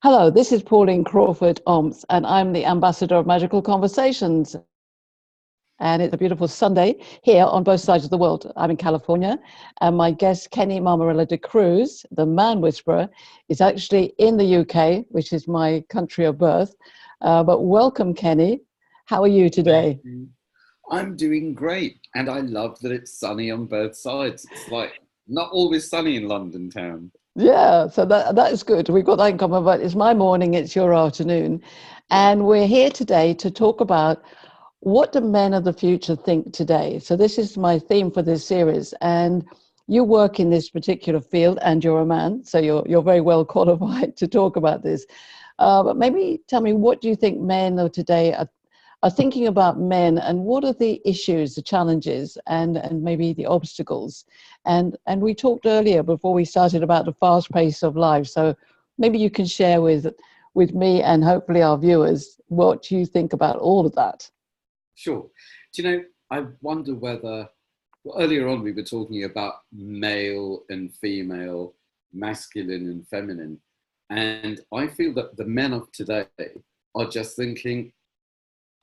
Hello, this is Pauline Crawford-Omps, and I'm the ambassador of Magical Conversations. And it's a beautiful Sunday here on both sides of the world. I'm in California, and my guest, Kenny Mammarella-D'Cruz, the man whisperer, is actually in the UK, which is my country of birth. But welcome, Kenny. How are you today? Thank you. I'm doing great, and I love that it's sunny on both sides. It's like not always sunny in London town. Yeah, so that is good. We've got that in common, but it's my morning, it's your afternoon. Yeah, And we're here today to talk about what do men of the future think today? So this is my theme for this series. And you work in this particular field and you're a man, so you're very well qualified to talk about this. But maybe tell me, what do you think men of today are thinking about men, and what are the issues, the challenges, and maybe the obstacles? And we talked earlier before we started about the fast pace of life. So maybe you can share with me and hopefully our viewers what you think about all of that. sure. Do you know, I wonder whether, well, earlier on we were talking about male and female, masculine and feminine. And I feel that the men of today are just thinking,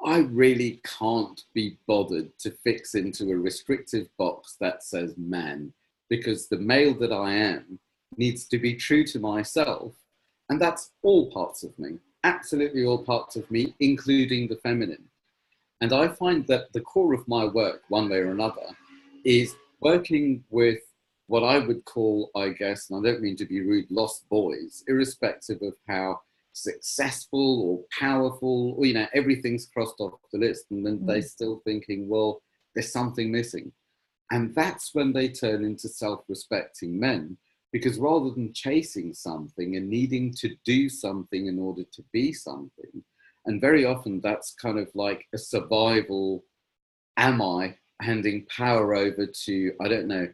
I really can't be bothered to fix into a restrictive box that says man, because the male that I am needs to be true to myself. And that's all parts of me, absolutely all parts of me, including the feminine. And I find that the core of my work, one way or another, is working with what I would call, I guess, and I don't mean to be rude, lost boys, irrespective of how successful or powerful, or, everything's crossed off the list. And then they're Mm. still thinking, well, there's something missing. And that's when they turn into self-respecting men, because rather than chasing something and needing to do something in order to be something, and very often that's kind of like a survival, am I handing power over to, I don't know,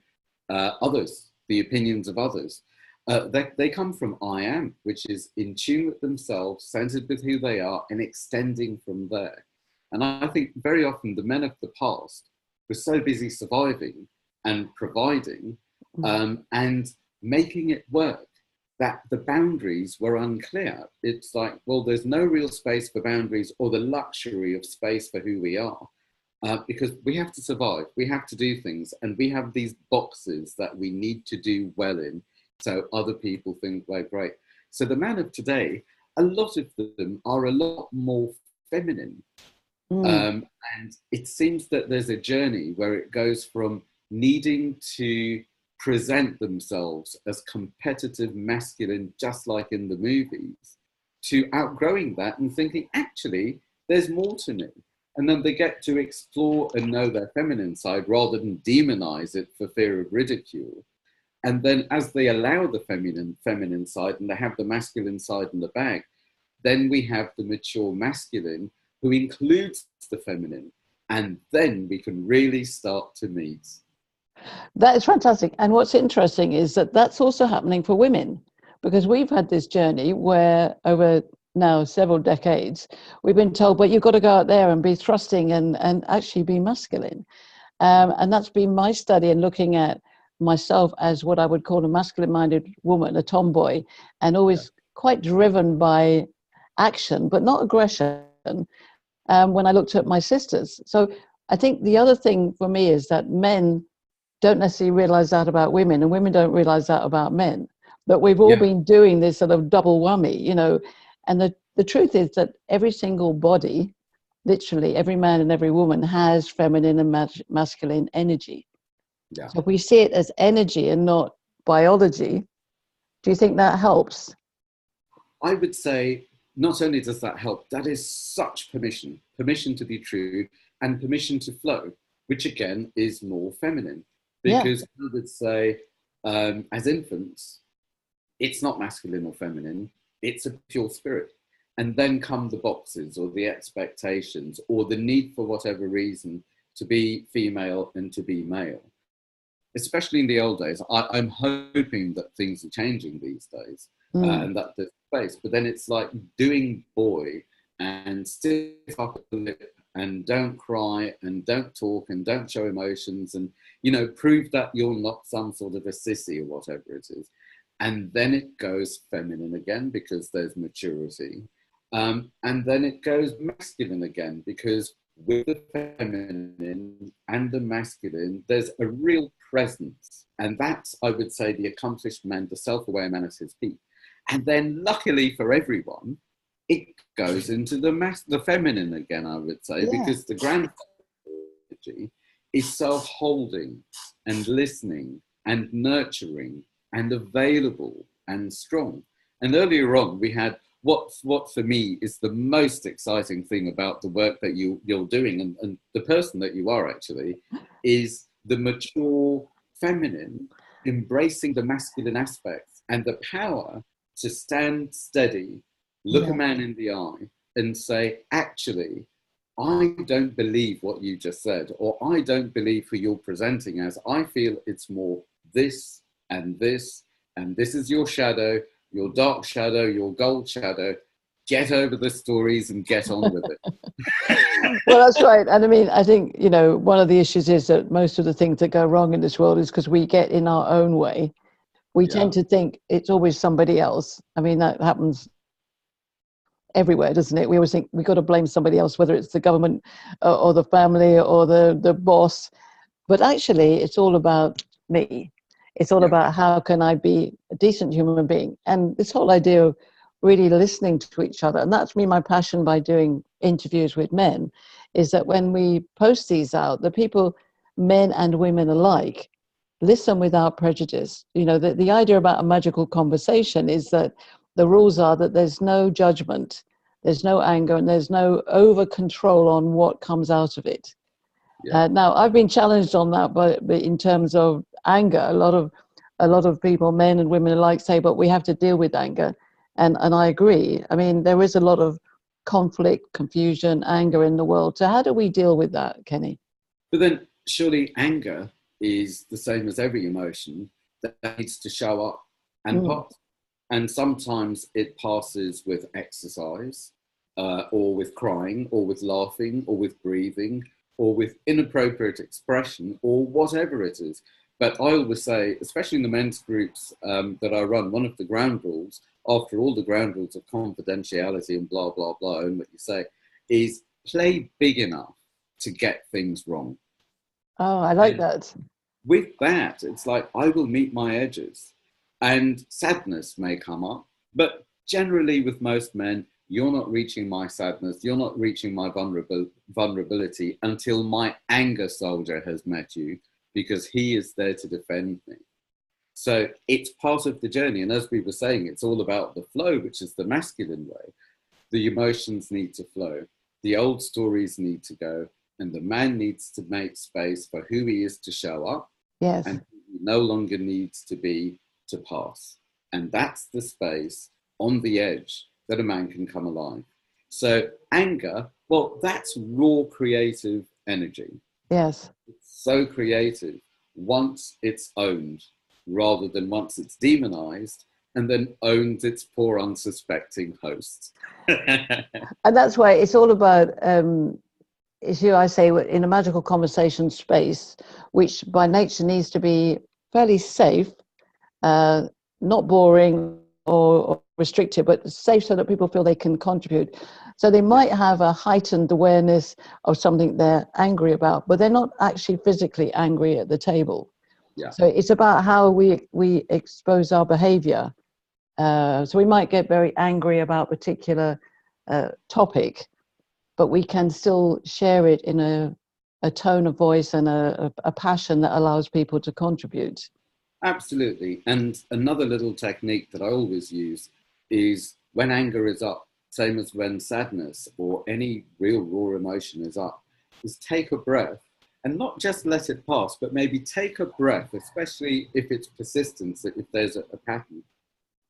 others, the opinions of others. They come from I am, which is in tune with themselves, centered with who they are, and extending from there. And I think very often the men of the past were so busy surviving and providing Mm. and making it work that the boundaries were unclear. It's like, well, there's no real space for boundaries or the luxury of space for who we are. Because we have to survive, we have to do things, and we have these boxes that we need to do well in, so other people think we're great. So the man of today, a lot of them are a lot more feminine. Mm. Um, and it seems that there's a journey where it goes from needing to present themselves as competitive masculine, just like in the movies, to outgrowing that and thinking, actually, there's more to me. And then they get to explore and know their feminine side rather than demonize it for fear of ridicule. And then as they allow the feminine side and they have the masculine side in the bag, then we have the mature masculine who includes the feminine. And then we can really start to meet. That is fantastic. And what's interesting is that that's also happening for women, because we've had this journey where over now several decades, we've been told, but you've got to go out there and be thrusting and actually be masculine. And that's been my study in looking at myself as what I would call a masculine minded woman, a tomboy, and Yeah. always quite driven by action, but not aggression. When I looked at my sisters. So I think the other thing for me is that men don't necessarily realize that about women, and women don't realize that about men. But we've all Yeah. been doing this sort of double whammy. And the truth is that every single body, literally every man and every woman, has feminine and masculine energy. Yeah. So if we see it as energy and not biology, do you think that helps? I would say not only does that help, that is such permission to be true and permission to flow, which again is more feminine. Yeah. Because I would say, as infants, it's not masculine or feminine, it's a pure spirit. And then come the boxes or the expectations or the need for whatever reason to be female and to be male. Especially in the old days, I'm hoping that things are changing these days Mm. and that there's space. But then it's like doing boy and stiff upper lip and don't cry and don't talk and don't show emotions and, prove that you're not some sort of a sissy or whatever it is. and then it goes feminine again because there's maturity, and then it goes masculine again because with the feminine and the masculine, there's a real presence. And that's, I would say, the accomplished man, the self-aware man at his peak. And then luckily for everyone, it goes into the feminine again, I would say, because the grand energy is self-holding and listening and nurturing and available and strong. And earlier on, we had what for me is the most exciting thing about the work that you're doing, and the person that you are actually, is the mature feminine embracing the masculine aspects and the power to stand steady, look a man in the eye and say, actually, I don't believe what you just said, or I don't believe who you're presenting as. I feel it's more this and this, and this is your shadow, your dark shadow, your gold shadow. Get over the stories and get on with it. Well, that's right. And I mean, I think, you know, one of the issues is that most of the things that go wrong in this world is because we get in our own way. We tend to think it's always somebody else. I mean, that happens everywhere, doesn't it? We always think we've got to blame somebody else, whether it's the government or the family or the boss. But actually, it's all about me. It's all about how can I be a decent human being? And this whole idea of really listening to each other, and that's my passion by doing interviews with men, is that when we post these out, the people, men and women alike, listen without prejudice. You know, the idea about a magical conversation is that the rules are that there's no judgment, there's no anger, and there's no over control on what comes out of it. Now, I've been challenged on that, but in terms of anger, a lot of people, men and women alike, say, but we have to deal with anger. And I agree. I mean, there is a lot of conflict, confusion, anger in the world. So how do we deal with that, Kenny? But then surely anger is the same as every emotion that needs to show up and pass. And sometimes it passes with exercise, or with crying, or with laughing, or with breathing, or with inappropriate expression, or whatever it is. But I always say, especially in the men's groups that I run, one of the ground rules, after all the ground rules of confidentiality and blah, blah, blah, and what you say, is play big enough to get things wrong. Oh, I like that. With that, it's like, I will meet my edges. And sadness may come up, but generally with most men, you're not reaching my sadness, you're not reaching my vulnerability until my anger soldier has met you, because he is there to defend me. So it's part of the journey. And as we were saying, it's all about the flow, which is the masculine way. The emotions need to flow. The old stories need to go. And the man needs to make space for who he is to show up. Yes. And who he no longer needs to be to pass. And that's the space on the edge that a man can come alive. So anger, well, that's raw creative energy. Yes. It's so creative once it's owned, rather than once it's demonized and then owns its poor unsuspecting host. And that's why it's all about, I say, in a magical conversation space, which by nature needs to be fairly safe, not boring or restricted, but safe so that people feel they can contribute. So they might have a heightened awareness of something they're angry about, but they're not actually physically angry at the table. Yeah. So it's about how we expose our behavior. So we might get very angry about a particular topic, but we can still share it in a tone of voice and a passion that allows people to contribute. Absolutely. And another little technique that I always use is when anger is up, same as when sadness or any real raw emotion is up, is take a breath and not just let it pass, but maybe take a breath, especially if it's persistence, if there's a pattern.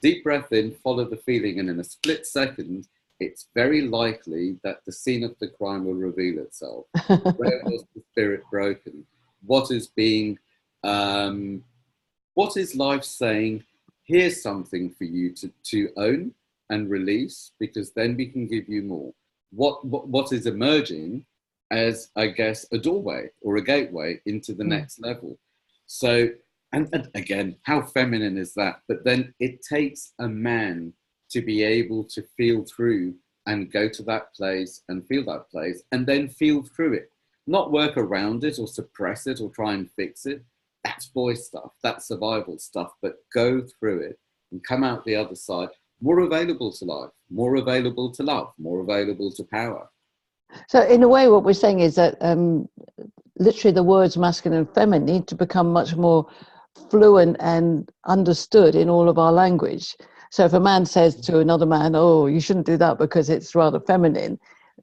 Deep breath in, follow the feeling, and in a split second, it's very likely that the scene of the crime will reveal itself. Where was the spirit broken? What is being... what is life saying? Here's something for you to own and release, because then we can give you more. What is emerging as, I guess, a doorway or a gateway into the next level. So And again, how feminine is that? But then it takes a man to be able to feel through and go to that place and feel that place and then feel through it, not work around it or suppress it or try and fix it. That's boy stuff, that's survival stuff, but go through it and come out the other side more available to life, more available to love, more available to power. So in a way, what we're saying is that literally the words masculine and feminine need to become much more fluent and understood in all of our language. So if a man says to another man, oh, you shouldn't do that because it's rather feminine,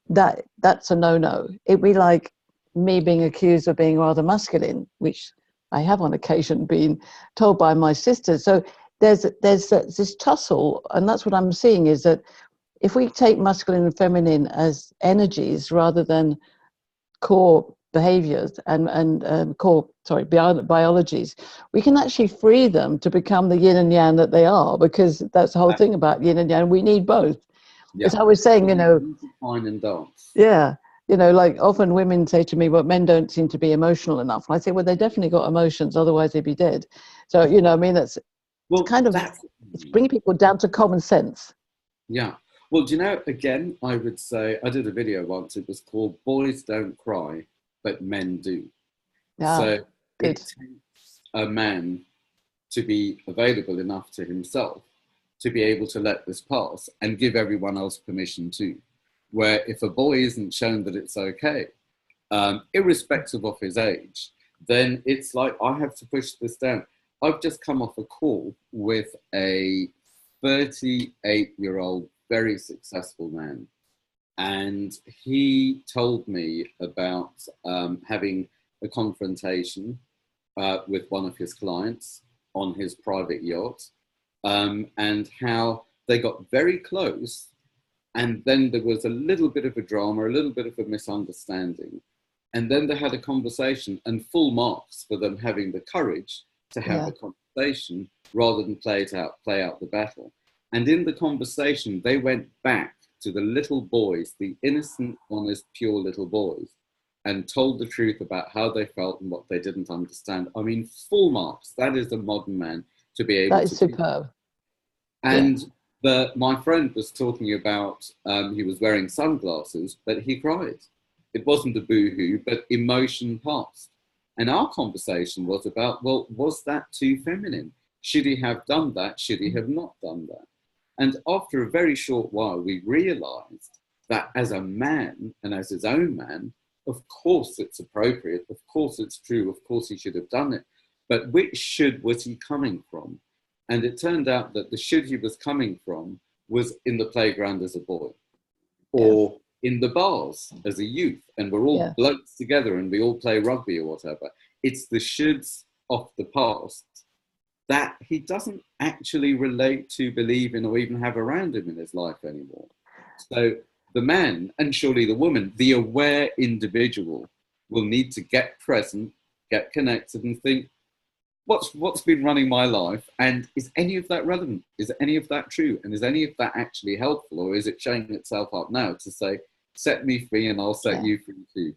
that's a no-no. It'd be like me being accused of being rather masculine, which I have on occasion been told by my sister. So there's this tussle, and that's what I'm seeing, is that if we take masculine and feminine as energies rather than core behaviors and core biologies, we can actually free them to become the yin and yang that they are, because that's the whole thing about yin and yang. We need both. Yeah. As I was saying, Fine and dance. yeah, like often women say to me, well, men don't seem to be emotional enough. And I say, well, they definitely got emotions, otherwise they'd be dead. So, I mean, it's kind of it's bringing people down to common sense. Yeah. Well, do you know, again, I would say, I did a video once, it was called Boys Don't Cry, but Men Do. Yeah, so good. It takes a man to be available enough to himself to be able to let this pass and give everyone else permission to. Where if a boy isn't shown that it's okay, irrespective of his age, then it's like, I have to push this down. I've just come off a call with a 38-year-old, very successful man. And he told me about having a confrontation with one of his clients on his private yacht, and how they got very close. And then there was a little bit of a drama, a little bit of a misunderstanding. And then they had a conversation, and full marks for them having the courage to have a conversation rather than play out the battle. And in the conversation, they went back to the little boys, the innocent, honest, pure little boys, and told the truth about how they felt and what they didn't understand. I mean, full marks. That is a modern man to be able to do. That is superb. And my friend was talking about, he was wearing sunglasses, but he cried. It wasn't a boo-hoo, but emotion passed. And our conversation was about, well, was that too feminine? Should he have done that? Should he have not done that? And after a very short while, we realized that as a man and as his own man, of course it's appropriate, of course it's true, of course he should have done it. But which should was he coming from? And it turned out that the should he was coming from was in the playground as a boy, or in the bars as a youth, and we're all blokes together and we all play rugby or whatever. It's the shoulds of the past that he doesn't actually relate to, believe in, or even have around him in his life anymore. So the man, and surely the woman, the aware individual, will need to get present, get connected, and think, what's been running my life, and is any of that relevant? Is any of that true? And is any of that actually helpful? Or is it showing itself up now to say, set me free and I'll set you free too?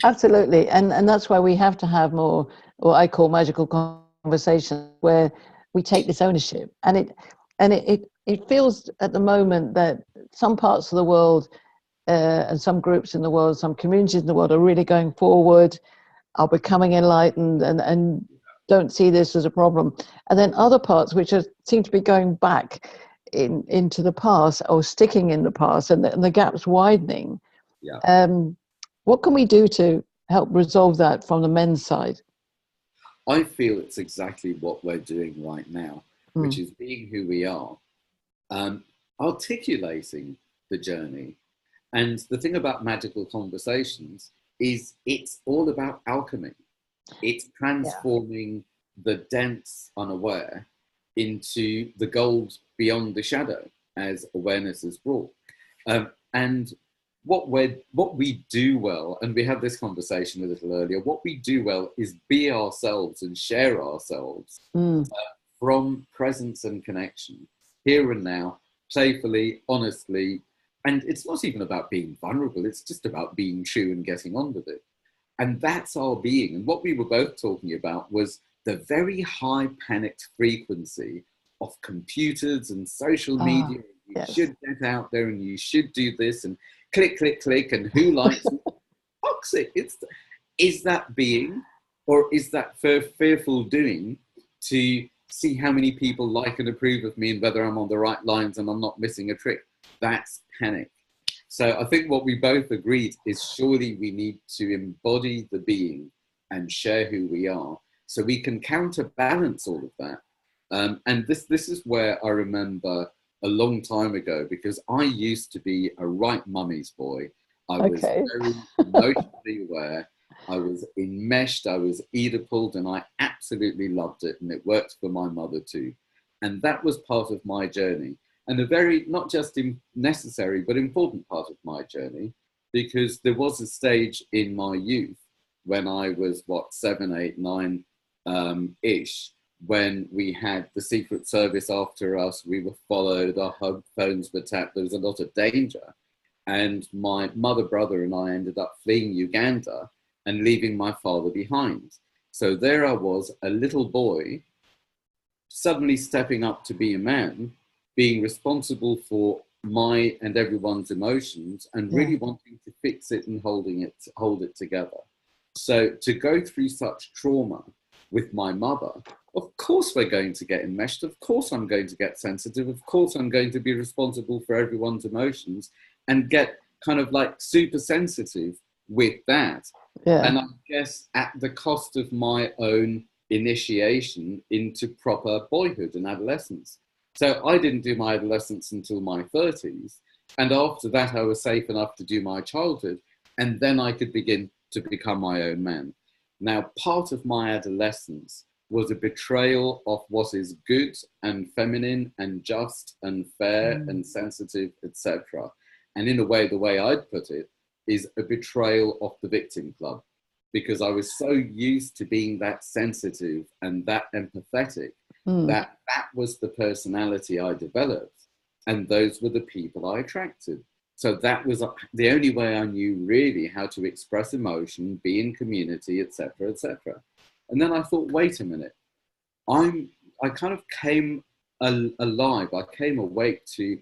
Absolutely. And that's why we have to have more, what I call magical conversations, where we take this ownership. And it feels at the moment that some parts of the world and some groups in the world, some communities in the world are really going forward, are becoming enlightened and don't see this as a problem. And then other parts which seem to be going back into the past, or sticking in the past, and the gap's widening. What can we do to help resolve that from the men's side? I feel it's exactly what we're doing right now, which is being who we are, articulating the journey. And the thing about magical conversations is it's all about alchemy. It's transforming the dense unaware into the gold beyond the shadow, as awareness is brought. And what we do well, and we had this conversation a little earlier, what we do well is be ourselves and share ourselves from presence and connection, here and now, playfully, honestly. And it's not even about being vulnerable, it's just about being true and getting on with it. And that's our being. And what we were both talking about was the very high panicked frequency of computers and social media. You yes. should get out there and you should do this and click, click, click, and who likes it? Toxic. Is that being, or is that fearful doing to see how many people like and approve of me and whether I'm on the right lines and I'm not missing a trick? That's panic. So I think what we both agreed is surely we need to embody the being and share who we are so we can counterbalance all of that. And this is where I remember a long time ago, because I used to be a right mummy's boy. I was very emotionally aware. I was enmeshed, I was Oedipal, and I absolutely loved it. And it worked for my mother too. And that was part of my journey. And a very, not just necessary, but important part of my journey, because there was a stage in my youth when I was, 7, 8, 9 ish, when we had the Secret Service after us, we were followed, our home phones were tapped, there was a lot of danger. And my mother, brother, and I ended up fleeing Uganda and leaving my father behind. So there I was, a little boy, suddenly stepping up to be a man, being responsible for my and everyone's emotions, and really wanting to fix it and hold it together. So to go through such trauma with my mother, of course we're going to get enmeshed, of course I'm going to get sensitive, of course I'm going to be responsible for everyone's emotions and get kind of like super sensitive with that. And I guess at the cost of my own initiation into proper boyhood and adolescence. So I didn't do my adolescence until my 30s. And after that, I was safe enough to do my childhood. And then I could begin to become my own man. Now, part of my adolescence was a betrayal of what is good and feminine and just and fair and sensitive, etc. And in a way, the way I'd put it is a betrayal of the victim club, because I was so used to being that sensitive and that empathetic that was the personality I developed, and those were the people I attracted. So that was the only way I knew really how to express emotion, be in community, etc., etc. And then I thought, wait a minute, I kind of came alive. I came awake to,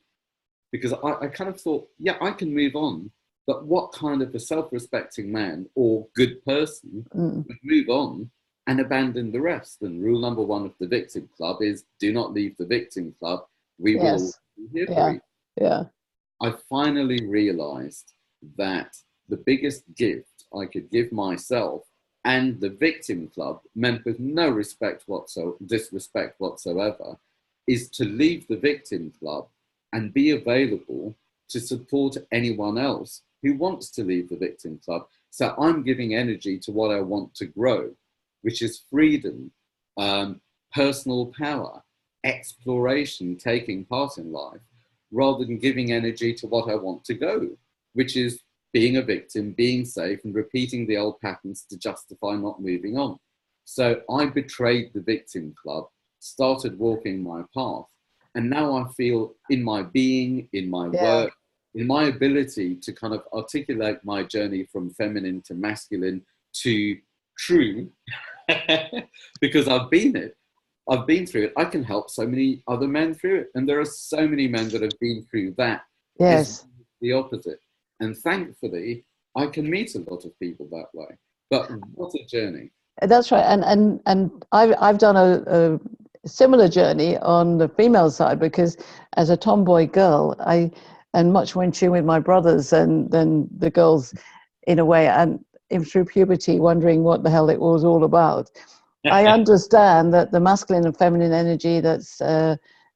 because I kind of thought, yeah, I can move on, but what kind of a self-respecting man or good person would move on and abandon the rest? And rule number 1 of the victim club is do not leave the victim club. We will all be here for you. I finally realized that the biggest gift I could give myself and the victim club, meant with no disrespect whatsoever, is to leave the victim club and be available to support anyone else who wants to leave the victim club. So I'm giving energy to what I want to grow, which is freedom, personal power, exploration, taking part in life, rather than giving energy to what I want to go, which is being a victim, being safe, and repeating the old patterns to justify not moving on. So I betrayed the victim club, started walking my path, and now I feel in my being, in my work, in my ability to kind of articulate my journey from feminine to masculine to true, because I've been through it. I can help so many other men through it. And there are so many men that have been through that. It's the opposite. And thankfully, I can meet a lot of people that way. But what a journey. That's right. And I've done a similar journey on the female side, because as a tomboy girl, and much more in tune with my brothers and then the girls in a way, and through puberty, wondering what the hell it was all about. I understand that the masculine and feminine energy that's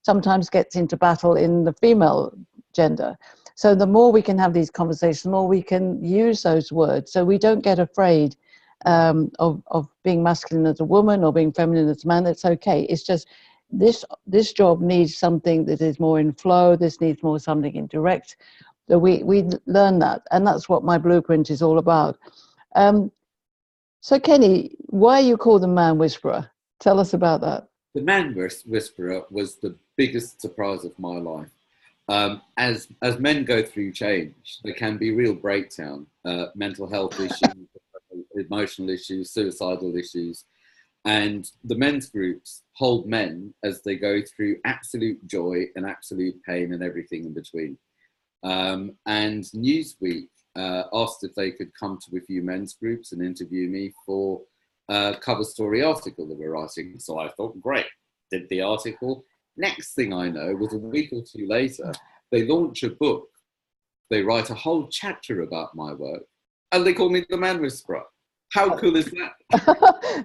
sometimes gets into battle in the female gender. So the more we can have these conversations, the more we can use those words. So we don't get afraid of being masculine as a woman or being feminine as a man. It's okay. It's just this job needs something that is more in flow. This needs more something in direct. So we learn that. And that's what my blueprint is all about. So Kenny, why are you called the Man Whisperer? Tell us about that. The Man Whisperer was the biggest surprise of my life. As men go through change, there can be real breakdown, mental health issues, emotional issues, suicidal issues. And the men's groups hold men as they go through absolute joy and absolute pain and everything in between. And Newsweek asked if they could come to a few men's groups and interview me for a cover story article that we're writing. So I thought, great, did the article. Next thing I know was a week or two later, they launch a book. They write a whole chapter about my work, and they call me the Man Whisperer. How cool is that?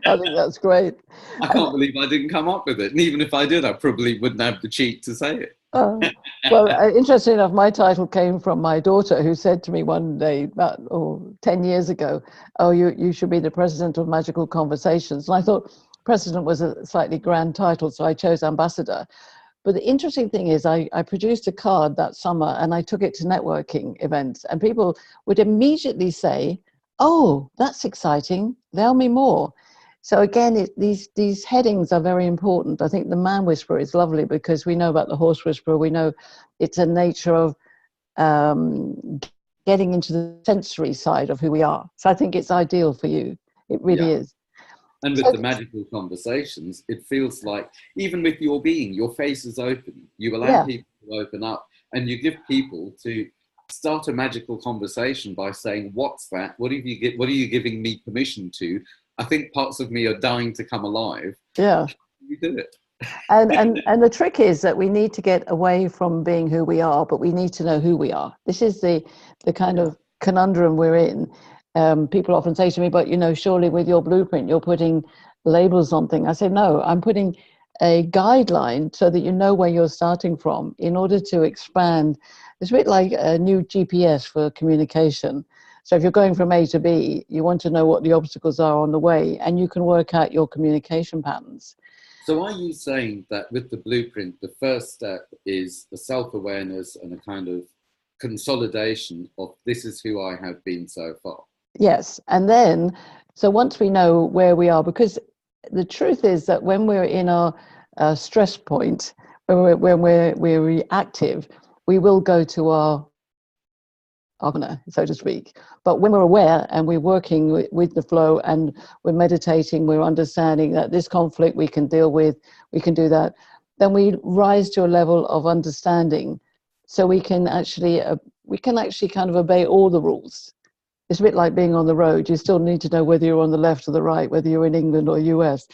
I think that's great. I can't believe I didn't come up with it. And even if I did, I probably wouldn't have the cheek to say it. Well, interesting enough, my title came from my daughter, who said to me one day, about 10 years ago, oh, you should be the president of Magical Conversations. And I thought president was a slightly grand title, so I chose ambassador. But the interesting thing is I produced a card that summer and I took it to networking events, and people would immediately say, oh, that's exciting, tell me more. So again, these headings are very important. I think the Man Whisperer is lovely because we know about the Horse Whisperer. We know it's a nature of getting into the sensory side of who we are. So I think it's ideal for you. It really is. And with the Magical Conversations, it feels like, even with your being, your face is open. You allow people to open up, and you give people to start a magical conversation by saying, what's that? What are you giving me permission to? I think parts of me are dying to come alive. Yeah. How do you do it? And the trick is that we need to get away from being who we are, but we need to know who we are. This is the kind of conundrum we're in. People often say to me, but surely with your blueprint, you're putting labels on things. I say, no, I'm putting a guideline so that you know where you're starting from in order to expand. It's a bit like a new GPS for communication. So if you're going from A to B, you want to know what the obstacles are on the way, and you can work out your communication patterns. So are you saying that with the blueprint, the first step is a self-awareness and a kind of consolidation of this is who I have been so far? Yes. And then, so once we know where we are, because the truth is that when we're in our stress point, when we're reactive, we will go to our corner, so to speak. But when we're aware and we're working with the flow and we're meditating, we're understanding that this conflict we can deal with, we can do that, then we rise to a level of understanding, so we can actually kind of obey all the rules. It's a bit like being on the road. You still need to know whether you're on the left or the right, whether you're in England or US,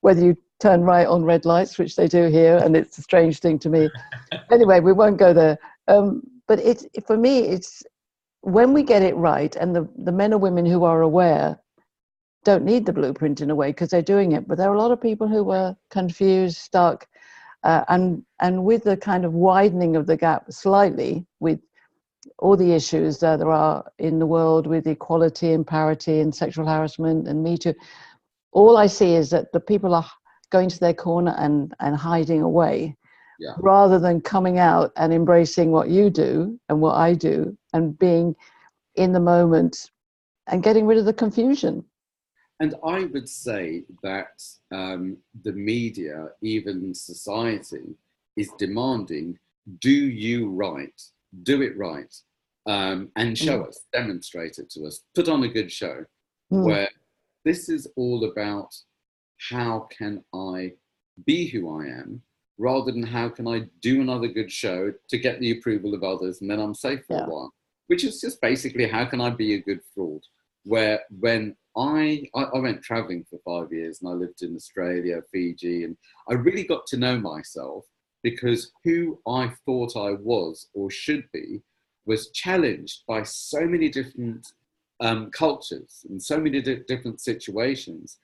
whether you turn right on red lights, which they do here, and it's a strange thing to me. Anyway, we won't go there. But for me, it's when we get it right, and the men or women who are aware don't need the blueprint in a way because they're doing it. But there are a lot of people who were confused, stuck, and with the kind of widening of the gap slightly with all the issues that there are in the world with equality and parity and sexual harassment and Me Too, all I see is that the people are going to their corner and hiding away, rather than coming out and embracing what you do and what I do and being in the moment and getting rid of the confusion. And I would say that the media, even society, is demanding, do you right, do it right, and show us, demonstrate it to us, put on a good show, where this is all about how can I be who I am, rather than how can I do another good show to get the approval of others and then I'm safe for a while, which is just basically how can I be a good fraud. Where when I went traveling for 5 years and I lived in Australia, Fiji, and I really got to know myself, because who I thought I was or should be was challenged by so many different cultures and so many different situations,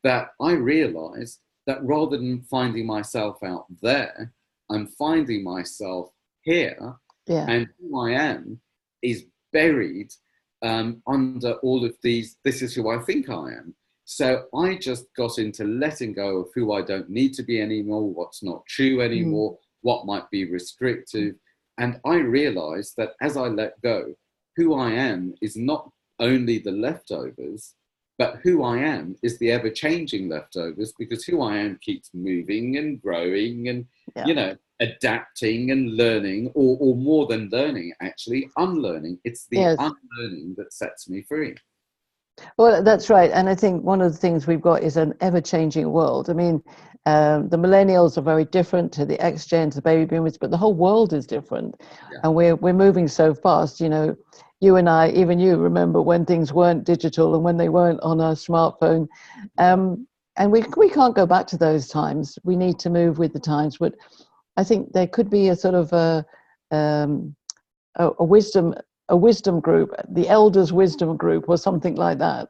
that I realized that rather than finding myself out there, I'm finding myself here. And who I am is buried under all of these, this is who I think I am. So I just got into letting go of who I don't need to be anymore, what's not true anymore, what might be restrictive. And I realized that as I let go, who I am is not only the leftovers, but who I am is the ever-changing leftovers, because who I am keeps moving and growing and, adapting and learning, or more than learning, actually, unlearning. It's the unlearning that sets me free. Well, that's right. And I think one of the things we've got is an ever-changing world. I mean, the millennials are very different to the X-Gen, to the baby boomers, but the whole world is different. Yeah. And we're moving so fast. You know, you and I, even you, remember when things weren't digital and when they weren't on a smartphone. And we can't go back to those times. We need to move with the times. But I think there could be a sort of a wisdom group, the elders' wisdom group, or something like that.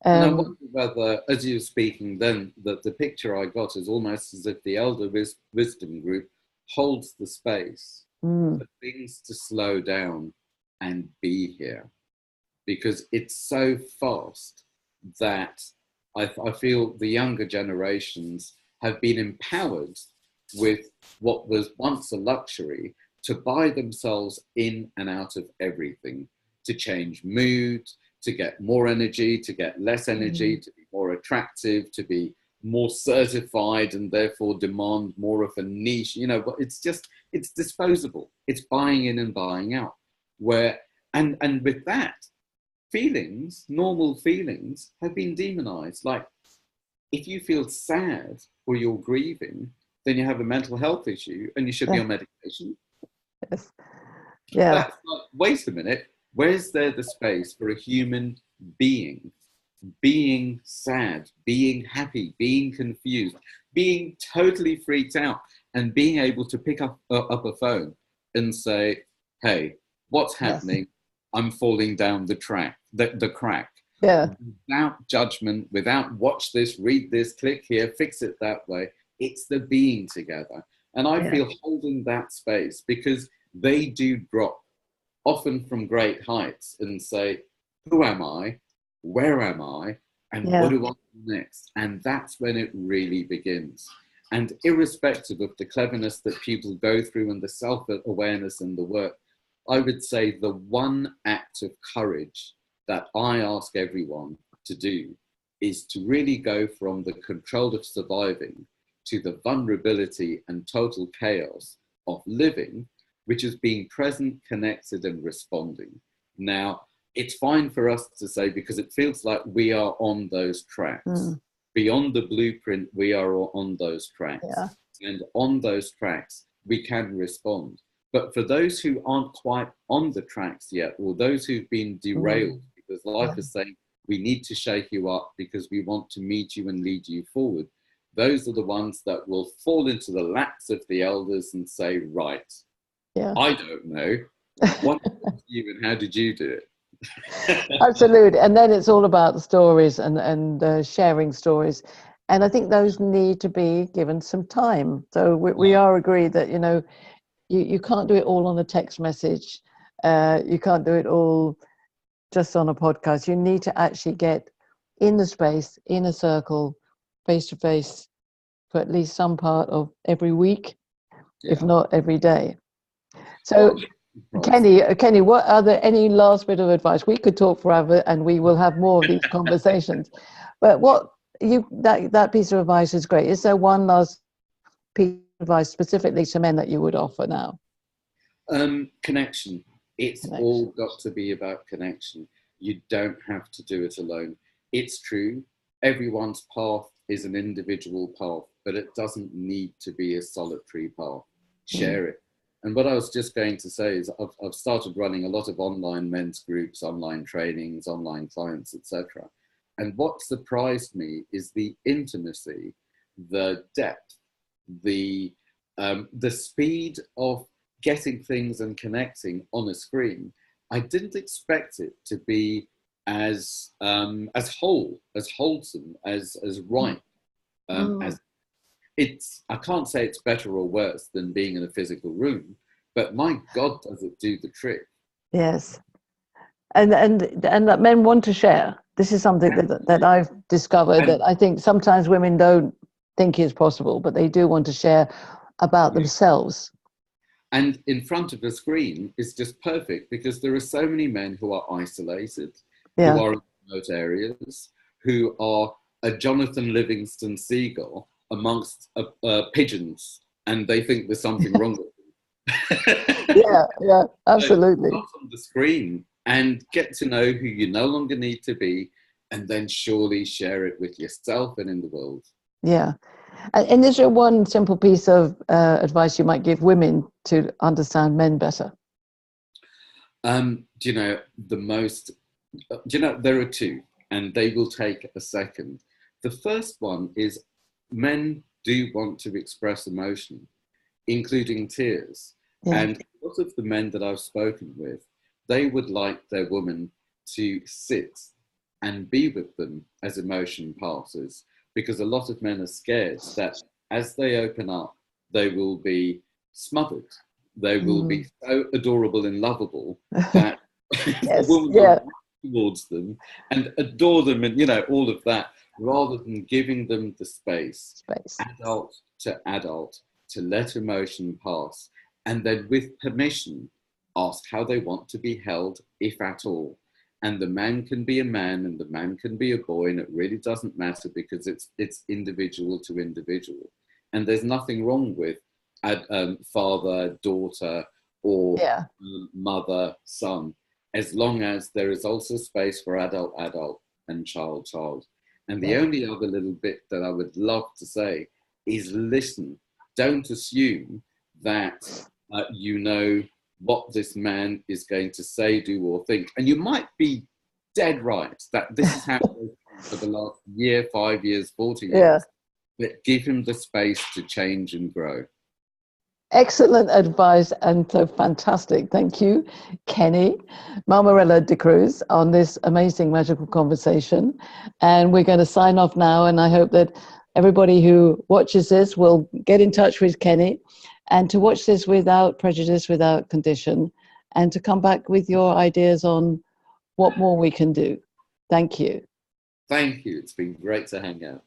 And I wonder whether, as you were speaking then, that the picture I got is almost as if the elder wisdom group holds the space for things to slow down and be here. Because it's so fast that I feel the younger generations have been empowered with what was once a luxury to buy themselves in and out of everything, to change mood, to get more energy, to get less energy, to be more attractive, to be more certified and therefore demand more of a niche. You know, but it's disposable. It's buying in and buying out. And with that, feelings, normal feelings, have been demonized. Like, if you feel sad or you're grieving, then you have a mental health issue and you should be on medication. Yes. Yeah. That's like, wait a minute, where's there the space for a human being sad, being happy, being confused, being totally freaked out, and being able to pick up a phone and say, hey, what's happening? Yes. I'm falling down the crack. Yeah. Without judgment, without watch this, read this, click here, fix it that way. It's the being together. And I feel holding that space, because they do drop often from great heights and say, who am I? Where am I? And what do I do next? And that's when it really begins. And irrespective of the cleverness that people go through and the self-awareness and the work, I would say the one act of courage that I ask everyone to do is to really go from the control of surviving to the vulnerability and total chaos of living, which is being present, connected, and responding. Now, it's fine for us to say, because it feels like we are on those tracks. Beyond the blueprint, we are on those tracks. Yeah. And on those tracks, we can respond. But for those who aren't quite on the tracks yet, or those who've been derailed, because life is saying, we need to shake you up because we want to meet you and lead you forward, those are the ones that will fall into the laps of the elders and say, right, I don't know. What did you and how did you do it? Absolutely. And then it's all about the stories and sharing stories. And I think those need to be given some time. So we are agreed that, you know, you can't do it all on a text message. You can't do it all just on a podcast. You need to actually get in the space, in a circle, face to face, for at least some part of every week, if not every day. So, Kenny, what are there any last bit of advice? We could talk forever, and we will have more of these conversations. But that piece of advice is great. Is there one last piece of advice specifically to men that you would offer now? Connection. It's all got to be about connection. You don't have to do it alone. It's true. Everyone's path is an individual path, but it doesn't need to be a solitary path. Share it. And what I was just going to say is I've started running a lot of online men's groups, online trainings, online clients, etc. And what surprised me is the intimacy, the depth, the speed of getting things and connecting on a screen. I didn't expect it to be as whole, as wholesome, as right. As it's, I can't say it's better or worse than being in a physical room, but my God, does it do the trick? Yes, and that men want to share. This is something that I've discovered, that I think sometimes women don't think is possible, but they do want to share about themselves. And in front of a screen is just perfect, because there are so many men who are isolated, who are in remote areas, who are a Jonathan Livingston Seagull amongst pigeons, and they think there's something wrong with them. Absolutely. So, on the screen and get to know who you no longer need to be, and then surely share it with yourself and in the world. Yeah. And is there one simple piece of advice you might give women to understand men better? Do you know, there are two, and they will take a second. The first one is men do want to express emotion, including tears. Yeah. And a lot of the men that I've spoken with, they would like their woman to sit and be with them as emotion passes, because a lot of men are scared that as they open up, they will be smothered. They will be so adorable and lovable that the woman will run towards them and adore them, and all of that, rather than giving them the space, adult to adult, to let emotion pass, and then with permission ask how they want to be held, if at all. And the man can be a man and the man can be a boy, and it really doesn't matter, because it's individual to individual. And there's nothing wrong with father, daughter, or mother, son, as long as there is also space for adult, and child, child. And the only other little bit that I would love to say is listen. Don't assume that you know what this man is going to say, do, or think. And you might be dead right that this is happening for the last year, 5 years, 40 years. But give him the space to change and grow. Excellent advice, and so fantastic. Thank you, Kenny Mammarella-D'Cruz, on this amazing, magical conversation. And we're going to sign off now, and I hope that everybody who watches this will get in touch with Kenny, and to watch this without prejudice, without condition, and to come back with your ideas on what more we can do. Thank you. Thank you. It's been great to hang out.